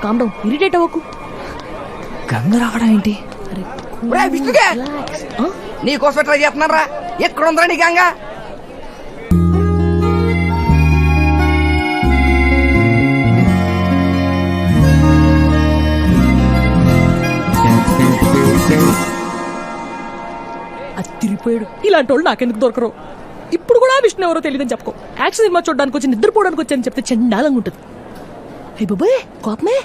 Calm down irritate అవ్వకు. గంగ రావడం ఏంటి? నీకోసం ట్రై చేస్తున్నారా? ఎక్కడ ఉందా నీ గంగ? అది తిరిగిపోయాడు. ఇలాంటి వాళ్ళు నాకెందుకు దొరకరు? ఇప్పుడు కూడా విష్ణు ఎవరో తెలియదని చెప్పుకో. యాక్షన్ సినిమా చూడడానికి వచ్చి నిద్రపోవడానికి వచ్చాను చెప్తే చండాలంగా ఉంటుంది. హే బాబాయ్ కోపమే,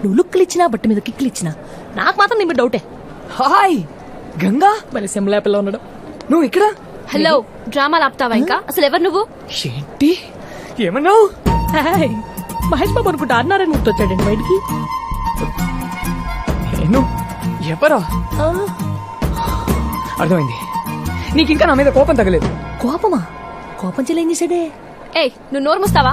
నువ్వు లుక్లు ఇచ్చినా బట్ట మీద కిక్లు ఇచ్చినా నాకు మాత్రం నీ మీద డౌటే. హాయ్ గంగా, మరి సెమ్లాపిల్ల ఉన్నాడు. నువ్వు ఇక్కడ? హలో, డ్రామాలు ఆపుతావా ఇంకా? అసలు ఎవరు నువ్వు? ఏంటి ఏమన్నావు? హాయ్ మహేష్ బాబు అనుకుంటా అన్నారని గుర్తొచ్చాడండి బయటికి. నేను ఎవరా? అర్థమైంది, నీకు ఇంకా నా మీద కోపం తగలేదు. కోపమా? కోపం చెల్లేం చేసాడే? ఏయ్, నువ్వు నోరు మూస్తావా?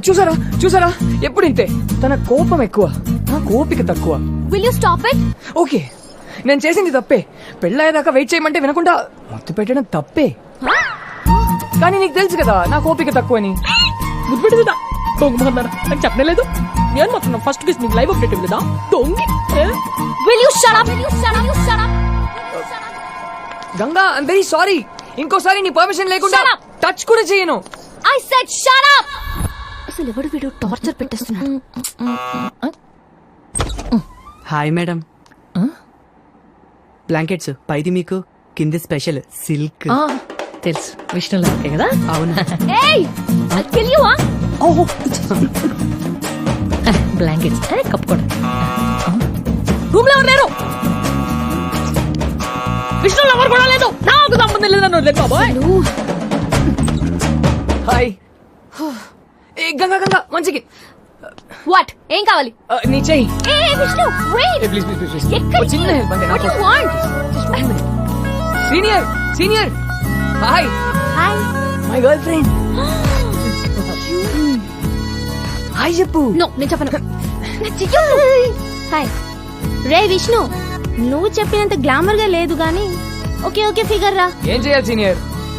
చూసారా చూసారా, ఎప్పుడు ఇంతే. తన కోపం ఎక్కువ, నా కోపిక తక్కువ. Will you stop it? Okay, నేను చేసింది తప్పే. పెళ్ళయ్యేదాకా వెయిట్ చేయమంటే వినకుండా మొత్తం పెట్టడం తప్పే. కానీ నీకు తెలుసు కదా నా కోపిక తక్కువని. గుర్తుపెట్టుదా దొంగమన్నారా? నాకు చెప్పలేదు. నేను మాత్రం ఫస్ట్ కిస్ నీకు లైవ్ అప్డేట్ ఇవ్వలేదా దొంగి? Will you shut up? Will you shut up? Shut up. Ganga, I'm very sorry. ఇంకోసారి నీ పర్మిషన్ లేకుండా టచ్ కూడా చేయను. I said shut up. అసలు ఎవడు వీడు టార్చర్ పెట్టేస్తున్నాడు? హాయ్ మేడం, బ్లాంకెట్స్ పైది మీకు, కింది స్పెషల్ సిల్క్. తెలుసు విష్ణు లాగే కదా. అవునా? ఏయ్, I'll kill you, huh? Blankets కప్పుకోండి. రూమ్ లో ఎవరు లేరు? విష్ణు ఎవరు కూడా లేదు. నాకు సంబంధం లేదన్న లేదు బాబాయ్. హాయ్. ఏ గంగా గంగా మంచికి. వాట్? ఏం కావాలి? నీ చెయ్యి. ఏ Vishnu, wait. Please please please. ఎక్కడికి? చిన్న హెల్ప్ అంటే What నాకు. you want? Senior senior hi. Hi. My girlfriend. Hi చెప్పు. నో, నేను చెప్పను. హాయ్. రే విష్ణు, నువ్వు చెప్పినంత గ్లామర్ గా లేదు గానీ ఓకే ఓకే ఫిగర్ రా. ఏం చేయాలి సీనియర్,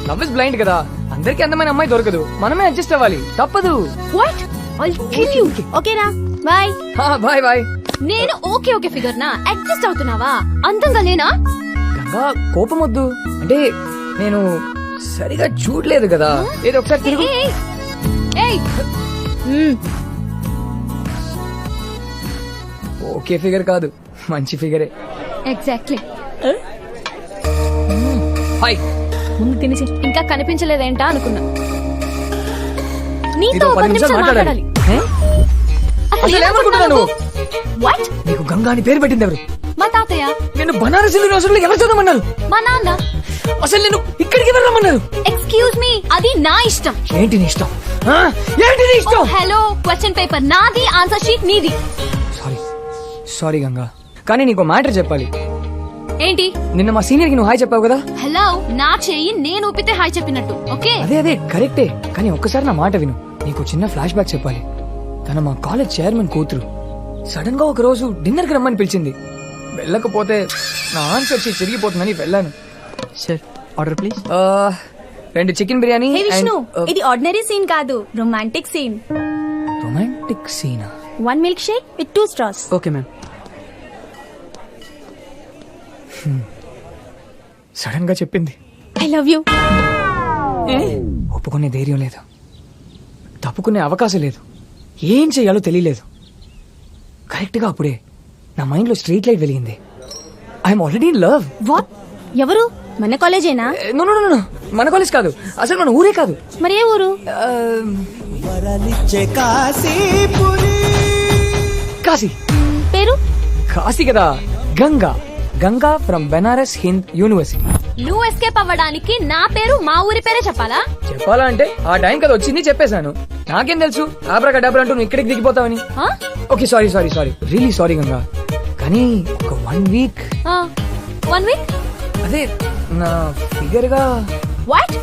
లవ్ ఇస్ బ్లైండ్ కదా. అందరికి అందమైన అమ్మాయి దొరకదు, మనమే అడ్జస్ట్ అవ్వాలి, తప్పదు. What? I'll kill you. Okay రా, బాయ్. Bye bye. నేను ఓకే ఓకే ఫిగర్ నా అడ్జస్ట్ అవుతున్నావా? అందంగా లేనా? గంగా కోపం వద్దు, అంటే నేను సరిగా చూడలేదు కదా. ఏదో ఒకసారి తిరుగు. ఏయ్, ఏయ్. ఓకే ఫిగర్ కాదు, మంచి ఫిగరే. ఎగ్జాక్ట్లీ. హాయ్. ముందు తినేసి ఇంకా కనిపించలేదేంటా అనుకున్నా. నీతో నీతో 10 నిమిషాలు మాట్లాడాలి. అసలు ఏమనుకుంటున్నావు నువ్వు? వాట్? నీకు గంగా అని పేరు పెట్టింది ఎవరు? మా తాతయ్య. నేను బనారస్ యూనివర్సిటీలో ఎవరు చదవమన్నారు? మా నాన్న. అసలు నేను ఇక్కడికి ఎవరు రమ్మన్నారు? ఎక్స్క్యూజ్ మీ, అది నా ఇష్టం. ఏంటి నీ ఇష్టం? ఏంటి నీ ఇష్టం? హలో, క్వశ్చన్ పేపర్ నాది, ఆన్సర్ షీట్ నీది. సారీ సారీ గంగా, కానీ నీకు మ్యాటర్ చెప్పాలి. ఏంటి? నిన్న మా సీనియర్ కి నువ్వు హాయ్ చెప్పావు కదా. హలో, నా చెయ్యి నేను ఊపితే హాయ్ చెప్పినట్టు. ఓకే, అదే అదే కరెక్టే, కానీ ఒక్కసారి నా మాట విను. నీకు చిన్న ఫ్లాష్ బ్యాక్ చెప్పాలి. తన మా కాలేజ్ చైర్మన్ కూతురు. సడన్ గా ఒక రోజు డిన్నర్ కి రమ్మని పిలిచింది. వెళ్ళకపోతే నా ఆన్సర్ షీట్ చిరిగిపోతుందని వెళ్ళాను. Sir order please. 2 chicken biryani. Hey Vishnu, ఇది ఆర్డినరీ సీన్ కాదు, రొమాంటిక్ సీన్. రొమాంటిక్ సీనా? 1 milkshake with 2 straws. Okay ma'am. Sudden గా చెప్పింది. I love you. ఒప్పుకునే ధైర్యం లేదు, తప్పుకునే అవకాశం లేదు, ఏం చెయ్యాలో తెలియలేదు. కరెక్ట్ గా అప్పుడే నా మైండ్ లో స్ట్రీట్ లైట్ వెలిగింది. I'm already in love. What? ఎవరు? మన కాలేజేనా? నో నో నో, మన కాలేజ్ కాదు, అసలు మన ఊరే కాదు. మరి ఏ ఊరు? కాశీ. పేరు? కాశీ కదా, గంగా. Ganga from Benaras Hind University. నువ్వు ఎస్కేప్ అవ్వడానికి నా పేరు మా ఊరి పేరే చెప్పాలా? చెప్పాలా అంటే ఆ టైం కదా వచ్చింది, చెప్పేశాను. నాకేం తెలుసు ఆబ్రాక డబ్బులు అంటూ నువ్వు ఇక్కడికి దిగిపోతావని. Okay sorry sorry sorry, really sorry Ganga. కానీ ఒక 1 వీక్. 1 వీక్? అదే నా ఫిగర్ గా, వాట్?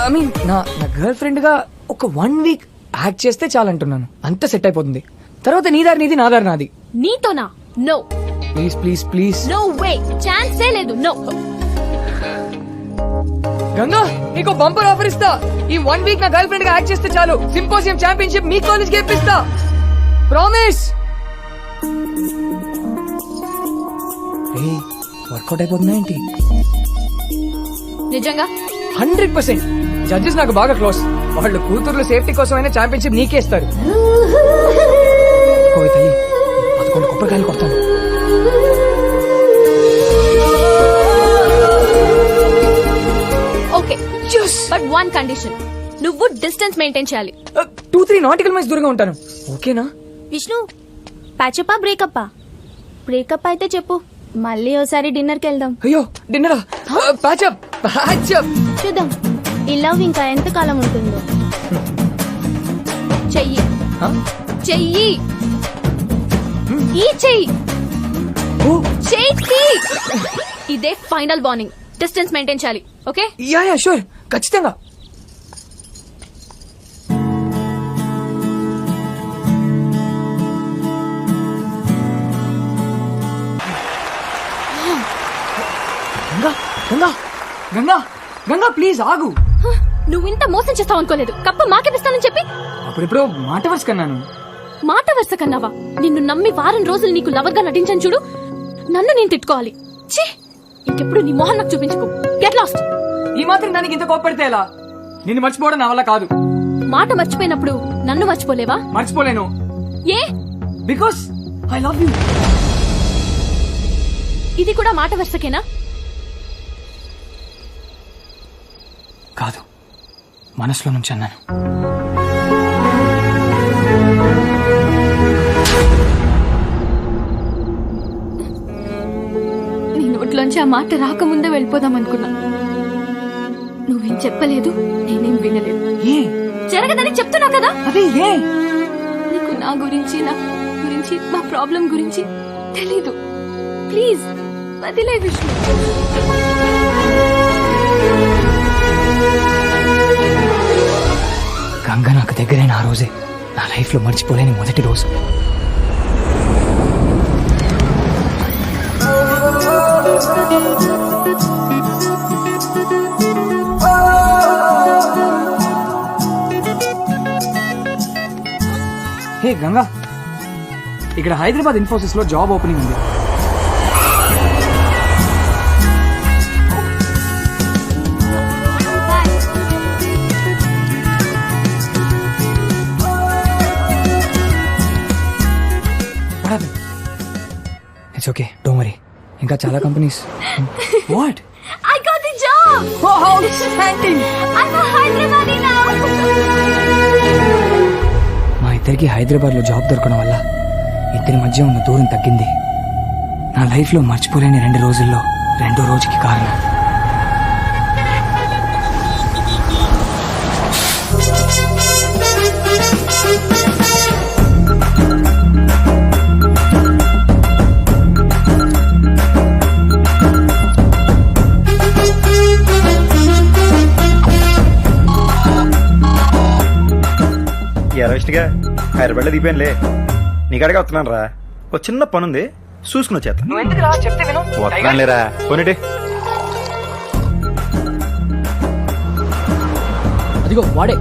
ఐ మీన్ నా గర్ల్ ఫ్రెండ్ గా ఒక 1 వీక్ యాక్ట్ చేస్తే చాలంటున్నాను. అంత సెట్ అయిపోతుంది. తర్వాత నీ దారి నీది, నా దారి నాది. నీతోనా? No. Please please please. No way, ఛాన్సే లేదు. నో. గంగా నీకు బంపర్ ఆఫర్ ఇస్తా. ఈ 1 వీక్ నా గర్ల్ ఫ్రెండ్ గా యాక్ట్ చేస్తే చాలు, సింపోజియం ఛాంపియన్షిప్ మీ కాలేజ్ కి ఇప్పిస్తా. ప్రామిస్. వర్కౌట్ అయిపోతుందా ఏంటి? నిజంగా 100%. జడ్జెస్ నాకు బాగా క్లోజ్. వాళ్ళు కూతుర్ల సేఫ్టీ కోసమైనా ఛాంపియన్షిప్ నీకే ఇస్తారు. ఓ తల్లి, 11 కొబ్బరికాయలు కొడతాను. ఓకే బట్ వన్ కండిషన్, నువ్వు డిస్టెన్స్ మెయింటైన్ చేయాలి. 2-3 నాటికల్ మైల్స్ దూరంగా ఉంటాను. ఓకేనా? విష్ణు ప్యాచప్పా బ్రేకప్పా? బ్రేకప్ అయితే చెప్పు, మళ్ళీ ఓసారి డిన్నర్కి వెళ్దాం. అయ్యో డిన్నరా? Patch up patch up. చూద్దాం ఈ లవ్ ఇంకా ఎంత కాలం ఉంటుందో. చెయ్యి చెయ్యి ఈ చెయ్యి చెయ్యి. ఇదే ఫైనల్ వార్నింగ్, డిస్టెన్స్ మెయింటైన్ చేయాలి. ఓకే యా యా షూర్, ఖచ్చితంగా. గంగా గంగా గంగా గంగా ప్లీజ్ ఆగు. నువ్వు ఇంత మోసం చేస్తావు అనుకోలేదు. కప్ప మాకేపిస్తానని చెప్పి అప్పుడెప్పుడో మాట వరుస కన్నాను. మాట వరుస కన్నావా? నిన్ను నమ్మి వారం రోజులు నీకు లవర్ గా నటించాను చూడు, నన్ను నేను తిట్టుకోవాలి. ఛీ, ఇంకెప్పుడు నీ మొహం నాకు చూపించుకో. Get lost. ఈ మాత్రం దానికి ఇంత కోప్పడితే ఎలా? నిన్ను మర్చిపోవడం నా వల్ల కాదు. మాట మర్చిపోయినప్పుడు నన్ను మర్చిపోలేవా? మర్చిపోలేను. ఏ? Because I love you. ఇది కూడా మాట వరుసకేనా? కాదు, మనసులో నుంచి అన్నాను. నీ నోట్లోంచి ఆ మాట రాకముందే వెళ్ళిపోదాం అనుకున్నా. నువ్వేం చెప్పలేదు, నేనేం వినలేదు. ఏ జరగదని చెప్తున్నా కదా. అదే ఏ? నీకు నా గురించి, నా గురించి, మా ప్రాబ్లం గురించి తెలీదు. ప్లీజ్ వదిలే విష్ణు. గంగ నాకు దగ్గరైన ఆ రోజే నా లైఫ్ లో మర్చిపోలేని మొదటి రోజు. హే గంగా, ఇక్కడ హైదరాబాద్ ఇన్ఫోసిస్ లో జాబ్ ఓపెనింగ్ ఉంది. It's okay, don't worry. ఇంకా చాలా companies. What? I got the job. Oh, how exciting! I'm a Hyderabadi now. మా ఇద్దరికి హైదరాబాద్ లో జాబ్ దొరకడం వల్ల ఇద్దరి మధ్య ఉన్న దూరం తగ్గింది. నా లైఫ్ లో మర్చిపోలేని 2 రోజుల్లో 2వ రోజుకి కారణం. విష్ణుగా హైదరాబాద్ లో దిగిపోయానులే, నీకాడిగా వస్తున్నాను రా. ఒక చిన్న పని ఉంది, చూసుకుని వచ్చేస్తా. నువ్వు ఎందుకు రా చెప్తే విను. వస్తున్నాను లేరా, పోనీటి. అదిగో వాడే.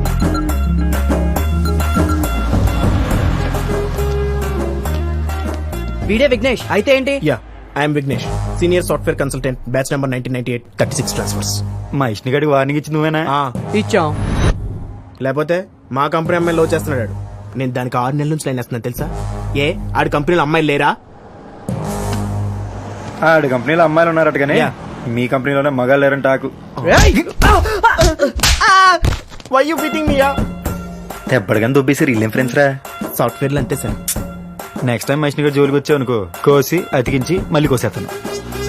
వీడే విఘ్నేష్ అయితే ఏంటి? Yeah, I'm Vignesh, senior software consultant, batch number 1998, 36 transfers. మా విష్ణుగాడికి వార్నింగ్ ఇచ్చి నువ్వేనా? ఇచ్చాం. లేకపోతే మా కంపెనీ అమ్మాయిలు లో చేస్తున్నాడు. నేను దానికి 6 నెలల నుంచి లైన్ వేస్తున్నాను తెలుసా. ఏ ఆడి కంపెనీలో అమ్మాయిలు లేరా? ఆడు కంపెనీలో అమ్మాయిలు ఉన్నారట కానీ Yeah. మీ కంపెనీలోనే మగాళ్ళు లేరంట. ఆకు వై యూ ఫిటింగ్ మీ? తెప్పటికని దొబ్బేసారు వీళ్ళేం ఫ్రెండ్స్ రా. సాఫ్ట్వేర్ లో అంతే సార్. నెక్స్ట్ టైం మనిషిని గారు జోలికి వచ్చావు అనుకో, కోసి అతికించి మళ్ళీ కోసేస్తాను.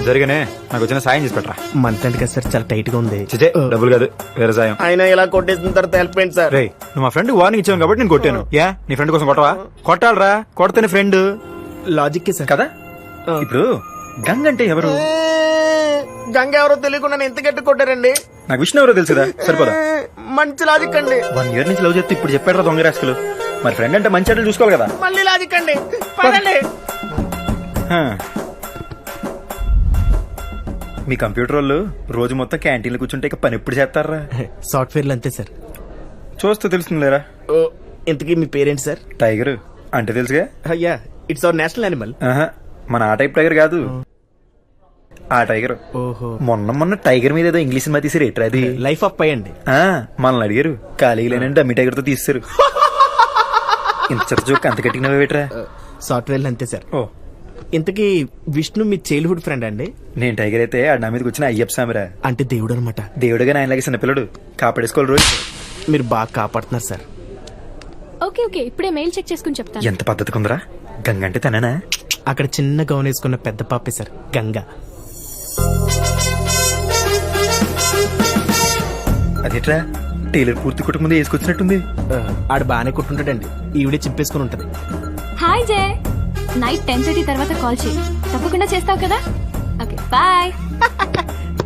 జరిగానే నాకు వచ్చిన సాయం చేసి పెట్టరా. మంత్ అండ్ కదా సార్, చాలా టైట్ గా ఉంది. చిచే డబ్బులు కాదు, వేరే సాయం. ఆయన ఇలా కొట్టేసిన తర్వాత హెల్ప్ అయింది సార్. రే, నువ్వు మా ఫ్రెండ్ వార్నింగ్ ఇచ్చావు కాబట్టి నేను కొట్టాను. యా, నీ ఫ్రెండ్ కోసం కొట్టవా? కొట్టాలరా, కొడతానే ఫ్రెండ్ లాజిక్ సార్ కదా. ఇప్పుడు గంగ అంటే ఎవరు? గంగ ఎవరో తెలియకుండా ఎంత గట్టి కొట్టారండి. నాకు విష్ణు ఎవరో తెలుసుదా, సరిపోదా? మంచి లాజిక్ అండి. 1 year నుంచి లవ్ చెప్తే ఇప్పుడు చెప్పాడు దొంగ రాసుకులు. మరి ఫ్రెండ్ అంటే మంచి అడ్డలు చూసుకోవాలి కదా. మళ్ళీ లాజిక్ అండి. పదండి. హా. మీ కంప్యూటర్ వాళ్ళు రోజు మొత్తం క్యాంటీన్లో కూర్చుంటే ఇక పని ఎప్పుడు చేస్తారా? సాఫ్ట్వేర్ లో అంతే సార్. చూస్తూ తెలుస్తుంది లేరా. ఇంతకీ మీ పేరెంట్ సార్? టైగర్ అంటే తెలుసుగా. Yeah, it's our national animal. ఆహా, మన ఆ టైప్ టైగర్ కాదు, ఆ టైగర్. ఓహో. మొన్న టైగర్ మీద ఏదో ఇంగ్లీష్ సినిమా తీసారు ఎట్రా అది. లైఫ్ ఆఫ్ పై అండి. మనల్ని అడిగారు ఖాళీ లేనంటే డమ్మి టైగర్ తో తీస్తారు. ఇంత చెత్త జోక్ అంత కట్టినవే వేట్రా. సాఫ్ట్వేర్ అంతే సార్. ఓ ఇంతకీ విష్ణు మీ చైల్డ్హుడ్ ఫ్రెండ్ అండి? నేను టైగర్ అయితే ఆ నా మీదకి వచ్చిన అయ్యప్ప స్వామిరా. అంటే దేవుడు అనమాట. దేవుడుగా ఆయనలాగే చిన్నపిల్లడు కాపాడేసుకోవాలి రోజు. మీరు బాగా కాపాడుతున్నారు సార్. ఓకే ఓకే ఇప్పుడే మెయిల్ చెక్ చేసుకుని చెప్తాను. ఎంత పద్ధతి కుందరా. గంగ అంటే తననా? అక్కడ చిన్న గౌన్ వేసుకున్న పెద్ద పాపే సార్ గంగా. అదేట్రా టైలర్ పూర్తి కుటుంబం ముందు వేసుకొచ్చినట్టుంది. ఆడు బాగానే కుట్టుంటాడండి. ఈవిడే చింపేసుకుని ఉంటది. హాయ్ జే, నైట్ 10:30 తర్వాత కాల్ చేయి, తప్పకుండా చేస్తావు కదా. Okay bye.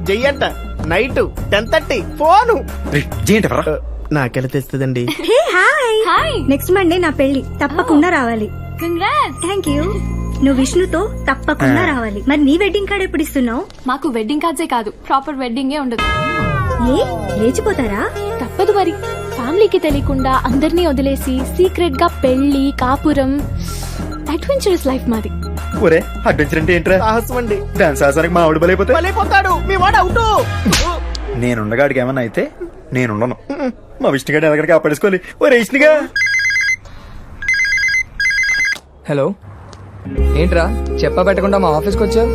చెయ్యంట నైట్ 10:30 ఫోను. ఏంటరా నాకెలా తెస్తుందండి? హాయ్ నెక్స్ట్ మండే నా పెళ్లి, తప్పకుండా రావాలి. కంగ్రాట్స్. Thank you. నువ్వు విష్ణుతో తప్పకుండా రావాలి. మరి నీ వెడ్డింగ్ కార్డ్ ఎప్పుడు ఇస్తున్నావు? మాకు వెడ్డింగ్ కార్డ్సే కాదు, ప్రాపర్ వెడ్డింగే ఉండదు. ఏ లేచిపోతారా? తప్పదు మరి, ఫ్యామిలీకి తెలియకుండా అందరినీ వదిలేసి సీక్రెట్ గా పెళ్లి కాపురం. అడ్వెంచరస్ లైఫ్ మాది. ఒరే అడ్వెంచర్ అంటే ఏంట్రా? సాహసం అండి. దాని సాహసానికి మా ఆవిడ బలైపోతే వెళ్ళిపోతాడు. మీ వాడు అవుట్. నేనుండగాడికి ఏమన్నా అయితే నేనుండను. మా విష్ణుగాడిని ఎలాగ కాపాడేసుకోవాలి. ఒరే విష్ణుగా. హలో, ఏంట్రా చెప్పా పెట్టకుండా మా ఆఫీస్కి వచ్చావు?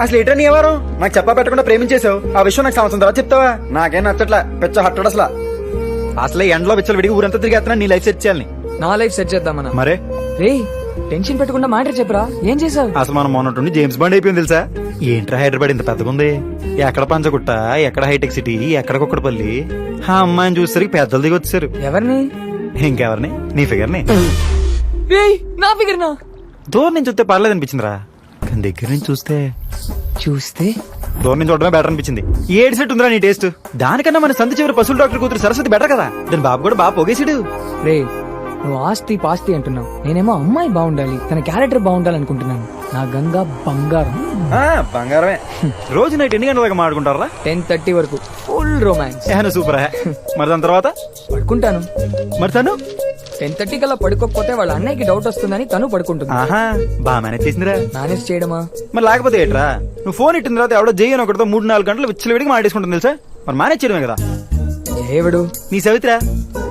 అసలు ఏంట్రా నీ ఎవరు? నాకు చెప్పా పెట్టకుండా ప్రేమించేసావు. ఆ విషయం నాకు సంవత్సరం తర్వాత చెప్తావా? నాకేం నచ్చట్లా. పెచ్చ హట్టడు అసలు. అసలు ఎండలో పిచ్చలు విడిగి ఊరంతా తిరిగేస్తున్నా నీ లైఫ్ సెట్ చేయాలని. నా లైఫ్ సెట్ చేద్దామన్నా. మరే రే టెన్షన్ పెట్టకుండా మ్యాటర్ చెప్పరా, ఏం చేసావు? అసలు మనం మొన్నట్టుండి జేమ్స్ బాండ్ అయిపోయింది తెలుసా? ఏంట్రా హైదరాబాద్ ఇంత పెద్దగా ఉంది. ఎక్కడ పంచగుట్ట, ఎక్కడ హైటెక్ సిటీ, ఎక్కడ కుక్కడపల్లి. ఆ అమ్మాయిని చూసేసరికి పెద్దలు దిగి వచ్చారు. ఎవరిని? ఇంకెవరిని? నీ ఫిగర్ ని. రేయ్ నా ఫిగర్ నా. దూరం నుంచి చూస్తే పర్లేదు అనిపించిందిరా, కానీ దగ్గర నుంచి చూస్తే దూరం నుంచి చూడడమే బెటర్ అనిపించింది. ఏడు సెట్ ఉందిరా నీ టేస్ట్. దానికన్నా మన సంత చివరి పశువుల డాక్టర్ కూతురు సరస్వతి బెటర్ కదా. దాని బాబు కూడా బాగా పొగేసాడు. రే నువ్వు ఆస్తి పాస్తి అంటున్నావు, నేనేమో అమ్మాయి బాగుండాలి, తన క్యారెక్టర్ బాగుండాలి అనుకుంటున్నాను. నా గంగా బంగారం. బంగారమే. రోజు నైట్ ఎన్ని గంటల దాకా మాడుకుంటారా? 10:30 వరకు ఫుల్ రొమాన్స్. సూపర్. మరి దాని తర్వాత పడుకుంటాను. మరి తను 10:30 కల్లా పడుకోకపోతే వాళ్ళ అన్నయ్యకి డౌట్ వస్తుందని తను పడుకుంటుంది. ఆహా బాగా మేనేజ్ చేసిందిరా. మేనేజ్ చేయడమా? మరి లేకపోతే ఏంట్రా? నువ్వు ఫోన్ ఇట్టిన తర్వాత ఎవడో జయ్యని ఒకటితో 3-4 గంటలు విచ్చలవిడికి మాడేసుకుంటుంది తెలుసా? మరి మేనేజ్ చేయడమే కదా. ఏవడు? నీ సవిత్రా.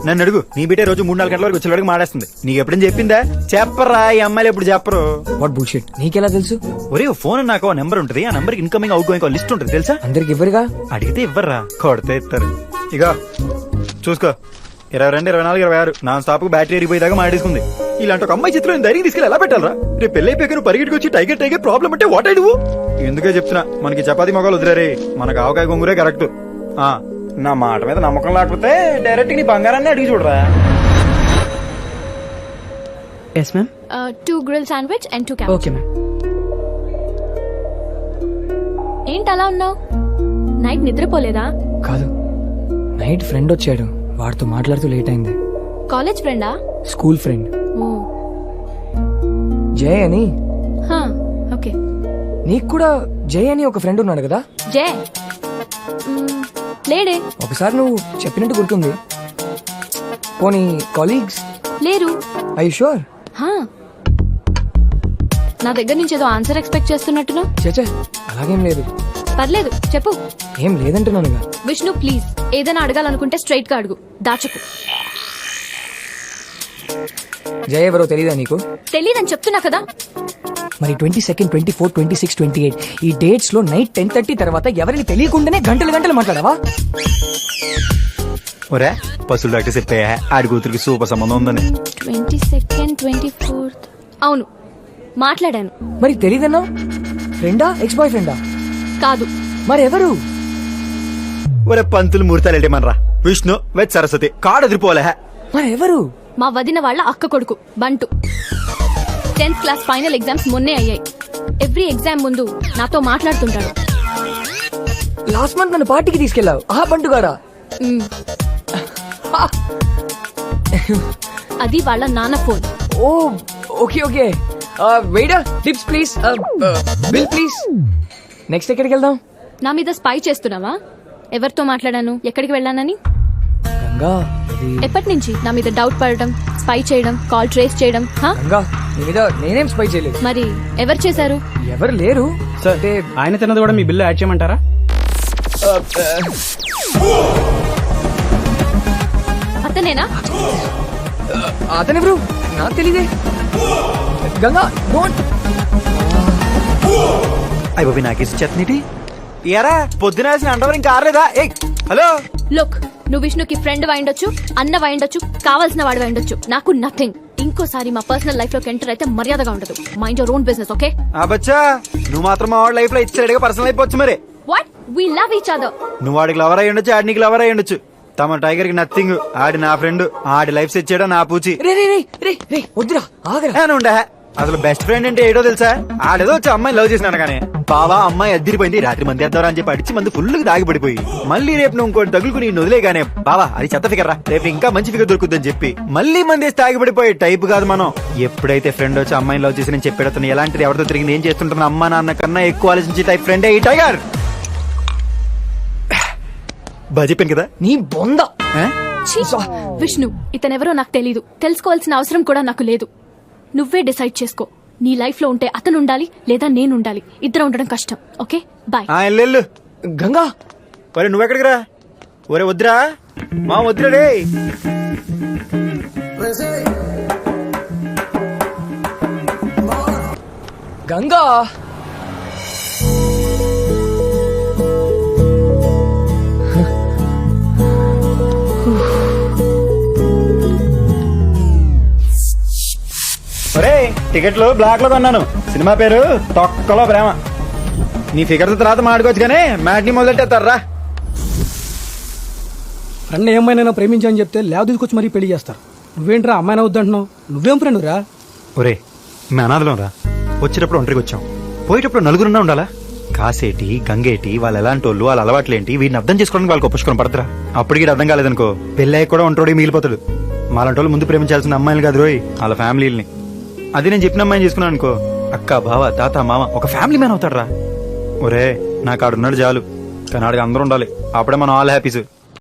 నన్ను అడుగు. నీ బిడ్డే రోజు 3-4 గంటల వరకు విచ్చలవిడికి మాడేస్తుంది. నీకు ఎప్పుడైనా చెప్పిందా? చెప్పరా, ఈ అమ్మాయిలు ఎప్పుడు చెప్పరు. What bullshit. నీకెలా తెలుసు? ఒరే ఫోన్ నాకు నెంబర్ ఉంటుంది. ఆ number incoming out going list ఉంటుంది తెలుసా? అందరికి ఇవ్వరుగా. అడిగితే ఇవ్వర్రా, కొడితే ఇస్తారు. ఇక చూసుకో, 22, 24, 26 నాన్ స్టాప్ బ్యాటరీ ఎరిగిపోయేదాకా మాడేసుకుంది. ఇలాంటి ఒక అమ్మాయి చిత్రం ధైర్యం తీసుకెళ్ళి ఎలా పెట్టాలరా? రేపు పెళ్లి అయిపోయాక నువ్వు పరిగెట్టుకు వచ్చి టైగర్ ప్రాబ్లం అంటే వాట్ ఐ డూ? ఎందుకే చెప్తున్నా, మనకి చపాతీ మొగాలు వదిలేరే, మనకు ఆవకాయ గొంగురే కరెక్ట్. నా మాట మీద నమ్మకం లేకపోతే డైరెక్ట్ నీ బంగారాన్ని అడిగి చూడరా. Yes ma'am. 2 grill sandwich and 2 cabbage. Okay ma'am. ఏంటి అలా ఉన్నావు? నైట్ నిద్రపోలేదా? కాదు, నైట్ ఫ్రెండ్ వచ్చాడు, వాడితో మాట్లాడుతూ లేట్ అయింది. కాలేజ్ ఫ్రెండా? స్కూల్ ఫ్రెండ్ ఓ జయ్ అని. ఓకే. నీకు కూడా జయ్ అని ఒక ఫ్రెండ్ ఉన్నాడు కదా? జే లేడే. ఒకసారి నువ్వు చెప్పినట్టు గుర్తుంది. పోనీ కాలీగ్స్ లేరు. I sure? నా దగ్గర నుంచి ఏదో ఆన్సర్ ఎక్స్పెక్ట్ చేస్తున్నట్టును. చచ్చే అలాగేం లేదు. పర్లేదు చెప్పు. ఏం లేదంటున్నానుగా. విష్ణు ప్లీజ్, ఏదైనా అడగాలనుకుంటే స్ట్రైట్ గా అడుగు, దాచకు. జయ ఎవరో తెలీదా నీకు? తెలీదని చెప్తున్నా కదా. మరి 22, 24, 26, 28 ఈ డేట్స్ లో నైట్ 10:30 తర్వాత ఎవరికి తెలియకుండానే గంటలు గంటలు మాట్లాడావా? ఒరే పశువుల డాక్టర్ చెప్పాయా ఆడి కూతురికి సూపర్ సంబంధం ఉందని. 22nd, 24th అవును మాట్లాడాను. మరి తెలీదన్నా? ఫ్రెండా, ఎక్స్ బాయ్ ఫ్రెండా? కాదు. మరి ఎవరు? ఒరే పంతులు ముహూర్తాలు మనరా. విష్ణు వెత్ సరస్వతి కాడు ఎదిరిపోలే. మరి ఎవరు? మా వదిన వాళ్ళ అక్క కొడుకు బంటు. 10th క్లాస్ ఫైనల్ ఎగ్జామ్స్ మొన్నే అయ్యాయి. ఎవ్రీ ఎగ్జామ్ ముందు నాతో మాట్లాడుతుంటాడు. లాస్ట్ మంత్ నన్ను పార్టీకి తీసుకెళ్లావు, ఆ బంటుగాడా? అది వాళ్ళ నాన్న phone. Oh okay okay. Waiter tips please, bill please. Next ఎక్కడికి వెళ్దాం? నా మీద స్పై చేస్తున్నావా? ఎవరితో మాట్లాడాను, ఎక్కడికి వెళ్ళానని? గంగా ఎప్పటి నుంచి నా మీద డౌట్ పడడం, స్పై చేయడం, కాల్ ట్రేస్ చేయడం? గంగా నీ మీద నేనేం స్పై చేయలేదు. మరి ఎవరు చేశారు? ఎవరు లేరు సార్ అంటే ఆయన తిన్నది కూడా మీ బిల్లు యాడ్ చేయమంటారా? అతనేనా? అతనెవరు నాకు తెలీదే. గంగా డోంట్. అయ్యి బాబీ నాకేసి చెత్తనీటి ఎరా పొద్దున వేసిన అండవర్ ఇంకా ఆరలేదా? ఏ హలో లుక్, నువ్వు విష్ణుకి ఫ్రెండ్ అయిండొచ్చు, అన్న అయిండొచ్చు, కావాల్సిన వాడు అయిండొచ్చు, నాకు నథింగ్. ఇంకోసారి మా పర్సనల్ లైఫ్ లోకి ఎంటర్ అయితే మర్యాదగా ఉండదు. Mind your own business, okay? ఆ బచ్చా నువ్వు మాత్రం మా వాడి లైఫ్ లో ఇచ్చాడుగా పర్సనల్ అయిపోవచ్చు మరి. What? We love each other. నువ్వు వాడికి లవర్ అయ్యి ఉండొచ్చు, ఆడి నీకు లవర్ అయ్యి ఉండొచ్చు. తమ టైగర్ కి నథింగ్. ఆడి నా ఫ్రెండ్, ఆడి లైఫ్ సెట్ చేయడం నా పూచి. రే రే రే రే రే వద్దురా ఆగరా. ఉండే అసలు బెస్ట్ ఫ్రెండ్ అంటే ఏడో తెలుసా? ఆడేదో వచ్చి అమ్మాయిని లవ్ చేసినాడు కానీ బావా అమ్మాయి అద్దరిపోయింది, రాత్రి మంది వేద్దారా అని చెప్పి అడిచి మంది ఫుల్ దాగి పడిపోయి మళ్ళీ రేపు నువ్వు ఇంకోటి తగులుకుని వదిలే గానే బావా అది చెత్త ఫిగర్ రా, రేపు ఇంకా మంచి ఫిగర్ దొరుకుద్దని చెప్పి మళ్ళీ మంది వేసి తాగి పడిపోయి టైప్ కాదు మనం. ఎప్పుడైతే ఫ్రెండ్ వచ్చి అమ్మాయిని లవ్ చేసి నేను చెప్పేడుతున్నా ఎలాంటిది ఎవరితో తిరిగి నేను చేస్తుంటున్నా అమ్మా నాన్న కన్నా ఎక్కువ ఆలోచించి టైప్ ఫ్రెండే ఈ టైగర్. బాగా చెప్పాను కదా నీ బొంద. ఛీ! విష్ణు, ఇతనెవరో నాకు తెలీదు, తెలుసుకోవాల్సిన అవసరం కూడా నాకు లేదు. నువ్వే డిసైడ్ చేసుకో. నీ లైఫ్ లో ఉంటే అతను ఉండాలి లేదా నేను ఉండాలి. ఇద్దరు ఉండడం కష్టం. Okay bye. వెళ్ళు. గంగా ఒరే నువ్వెక్కడికి రా? ఒరే వద్దురా మా వద్దురా రే. గంగా ఒరే టికెట్లు బ్లాక్ లో కొన్నాను. సినిమా పేరు తొక్కలో ప్రేమ. నీ ఫిగర్ తర్వాత మాడుకోవచ్చు కానీ మ్యాట్ని మొదలెట్టేస్తారా? ఫ్రెండ్ ఏమైనా ప్రేమించని చెప్తే లేవ తీసుకొచ్చి మరీ పెళ్లి చేస్తారు. నువ్వేంట్రా అమ్మాయినా వద్దంటున్నావు? నువ్వేం ఫ్రెండ్ రా? ఒరే మీ అనాథలం రా. వచ్చేటప్పుడు ఒంటరికి వచ్చాం, పోయేటప్పుడు నలుగురున్నా ఉండాలా? కాసేటి గంగేటి వాళ్ళు ఎలాంటి వాళ్ళు, వాళ్ళ అలవాట్లేంటి, వీడిని అర్థం చేసుకోవడానికి వాళ్ళకి పుష్కరం పడతారా? అప్పటికి అర్థం కాలేదనుకో పెళ్ళి కూడా ఒంటరి మిగిలిపోతాడు. మాలాంటి వాళ్ళు ముందు ప్రేమించాల్సిన అమ్మాయిలు కాదు రోయ్, వాళ్ళ ఫ్యామిలీని. అది నేను చెప్పిన అమ్మాయిని చేసుకున్నాను అనుకో, అక్క బావ తాత మామ ఒక ఫ్యామిలీ మ్యాన్ అవుతాడు రా. ఒరే నాకు ఆడున్నాడు చాలు, కానీ ఆడికి అందరూ ఉండాలి. అప్పుడే మనం ఆల్ హ్యాపీస్.